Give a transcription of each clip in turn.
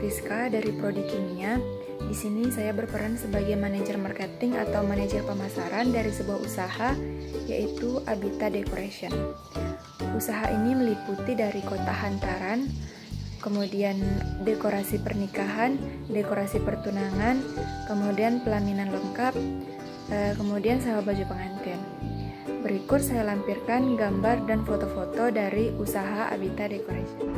Friska dari Prodi Kimia. Di sini saya berperan sebagai manajer marketing atau manajer pemasaran dari sebuah usaha, yaitu Abita Decoration. Usaha ini meliputi dari kotak hantaran, kemudian dekorasi pernikahan, dekorasi pertunangan, kemudian pelaminan lengkap, kemudian sewa baju pengantin. Berikut saya lampirkan gambar dan foto-foto dari usaha Abita Decoration.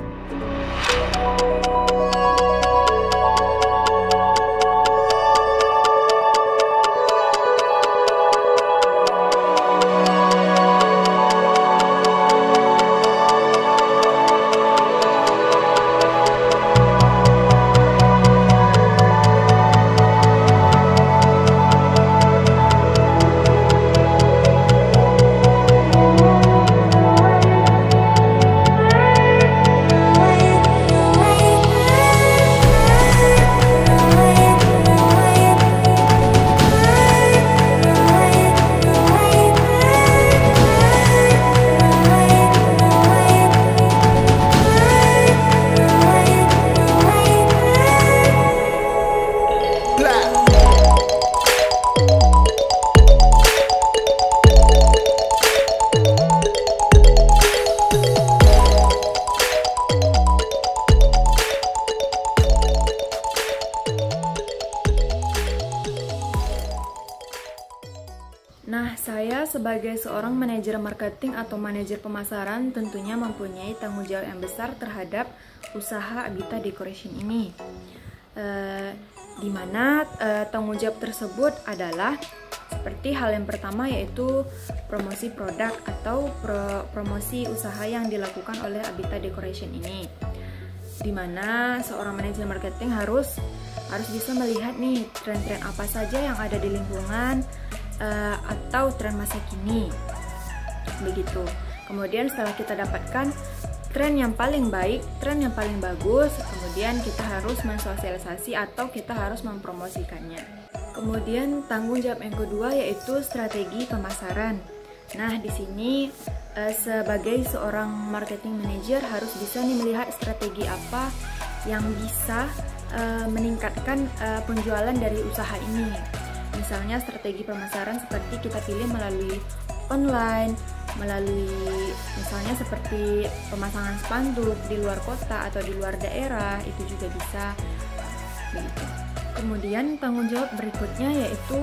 Nah, saya sebagai seorang manajer marketing atau manajer pemasaran tentunya mempunyai tanggung jawab yang besar terhadap usaha Abita Decoration ini. Dimana tanggung jawab tersebut adalah seperti hal yang pertama, yaitu promosi produk atau promosi usaha yang dilakukan oleh Abita Decoration ini. Dimana seorang manajer marketing harus bisa melihat nih tren-tren apa saja yang ada di lingkungan, atau tren masa kini, begitu. Kemudian setelah kita dapatkan tren yang paling baik, tren yang paling bagus, kemudian kita harus mensosialisasi atau kita harus mempromosikannya. Kemudian tanggung jawab yang kedua yaitu strategi pemasaran. Nah, di sini sebagai seorang marketing manager harus bisa nih melihat strategi apa yang bisa meningkatkan penjualan dari usaha ini. Misalnya strategi pemasaran seperti kita pilih melalui online, melalui misalnya seperti pemasangan spanduk di luar kota atau di luar daerah, itu juga bisa begitu. Kemudian tanggung jawab berikutnya yaitu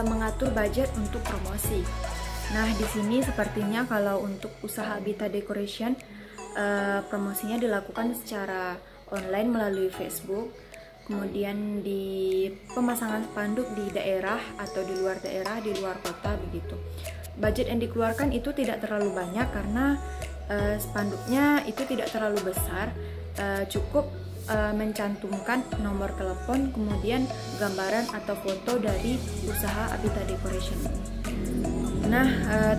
mengatur budget untuk promosi. Nah, di sini sepertinya kalau untuk usaha Abita Decoration promosinya dilakukan secara online melalui Facebook. Kemudian di pemasangan spanduk di daerah atau di luar daerah, di luar kota begitu. Budget yang dikeluarkan itu tidak terlalu banyak karena spanduknya itu tidak terlalu besar, cukup mencantumkan nomor telepon, kemudian gambaran atau foto dari usaha Abita Decoration ini. Nah,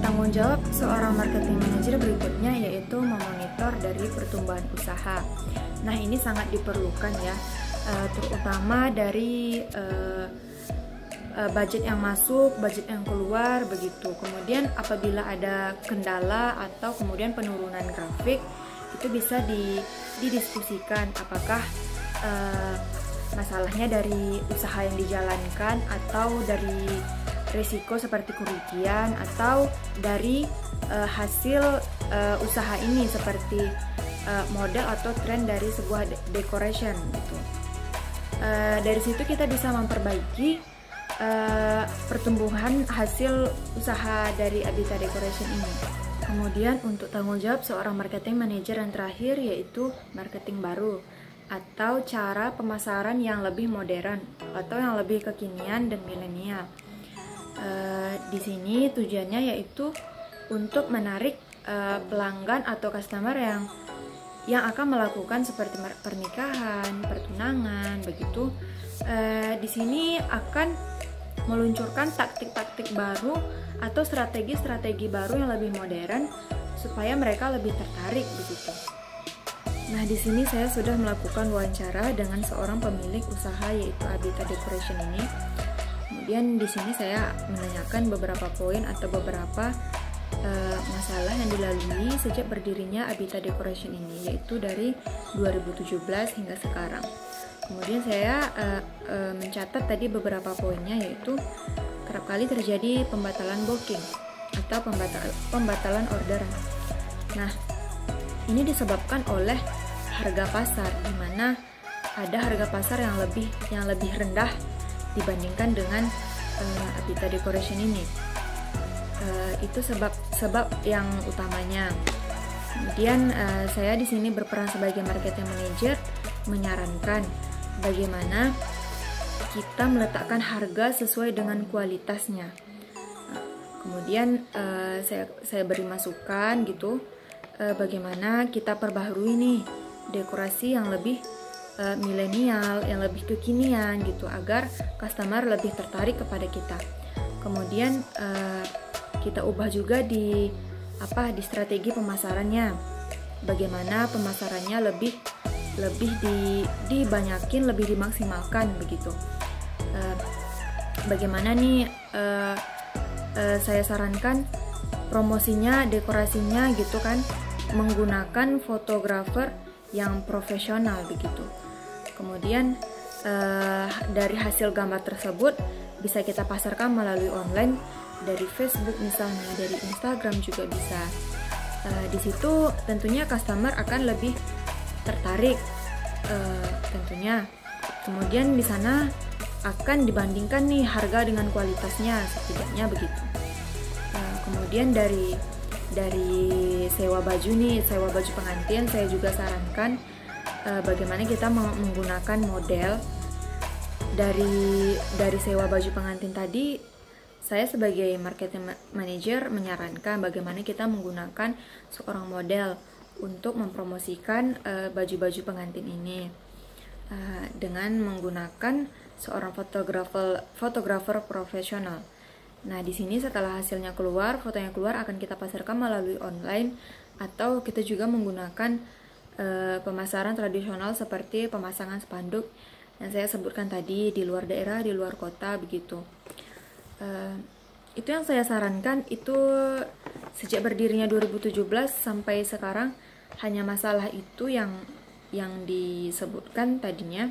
tanggung jawab seorang marketing manager berikutnya yaitu memonitor dari pertumbuhan usaha. Nah, ini sangat diperlukan ya. Terutama dari budget yang masuk, budget yang keluar begitu. Kemudian apabila ada kendala atau kemudian penurunan grafik, itu bisa didiskusikan apakah masalahnya dari usaha yang dijalankan atau dari risiko seperti kerugian atau dari hasil usaha ini seperti model atau tren dari sebuah decoration gitu. Dari situ kita bisa memperbaiki pertumbuhan hasil usaha dari Abita Decoration ini. Kemudian untuk tanggung jawab seorang marketing manager yang terakhir yaitu marketing baru atau cara pemasaran yang lebih modern atau yang lebih kekinian dan milenial. Di sini tujuannya yaitu untuk menarik pelanggan atau customer yang akan melakukan seperti pernikahan, pertunangan, begitu. Di sini akan meluncurkan taktik-taktik baru atau strategi-strategi baru yang lebih modern supaya mereka lebih tertarik begitu. Nah, di sini saya sudah melakukan wawancara dengan seorang pemilik usaha yaitu Abita Decoration ini. Kemudian di sini saya menanyakan beberapa poin atau beberapa masalah yang dilalui sejak berdirinya Abita Decoration ini, yaitu dari 2017 hingga sekarang. Kemudian saya mencatat tadi beberapa poinnya, yaitu kerap kali terjadi pembatalan booking atau pembatalan orderan. Nah, ini disebabkan oleh harga pasar, di mana ada harga pasar yang lebih rendah dibandingkan dengan Abita Decoration ini. Itu sebab yang utamanya. Kemudian saya di sini berperan sebagai marketing manager, menyarankan bagaimana kita meletakkan harga sesuai dengan kualitasnya. Kemudian saya beri masukan gitu, bagaimana kita perbaharui nih dekorasi yang lebih milenial, yang lebih kekinian gitu, agar customer lebih tertarik kepada kita. Kemudian kita ubah juga di strategi pemasarannya, bagaimana pemasarannya lebih dibanyakin, lebih dimaksimalkan begitu. Bagaimana nih saya sarankan promosinya, dekorasinya gitu kan, menggunakan fotografer yang profesional begitu. Kemudian dari hasil gambar tersebut bisa kita pasarkan melalui online, dari Facebook misalnya, dari Instagram juga bisa. Di situ tentunya customer akan lebih tertarik tentunya. Kemudian di sana akan dibandingkan nih harga dengan kualitasnya, setidaknya begitu. Kemudian dari sewa baju pengantin, saya juga sarankan bagaimana kita menggunakan model dari sewa baju pengantin tadi. Saya sebagai marketing manager menyarankan bagaimana kita menggunakan seorang model untuk mempromosikan baju-baju pengantin ini dengan menggunakan seorang fotografer profesional. Nah, di sini setelah hasilnya keluar, fotonya keluar, akan kita pasarkan melalui online, atau kita juga menggunakan pemasaran tradisional seperti pemasangan spanduk yang saya sebutkan tadi, di luar daerah, di luar kota begitu. Itu yang saya sarankan. Itu sejak berdirinya 2017 sampai sekarang hanya masalah itu yang disebutkan tadinya.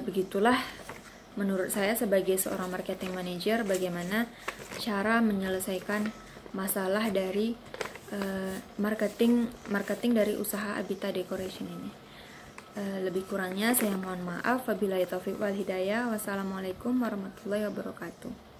Begitulah menurut saya sebagai seorang marketing manager, bagaimana cara menyelesaikan masalah dari marketing dari usaha Abita Decoration ini. Lebih kurangnya saya mohon maaf. Wabillahi taufiq wal hidayah. Wassalamualaikum warahmatullahi wabarakatuh.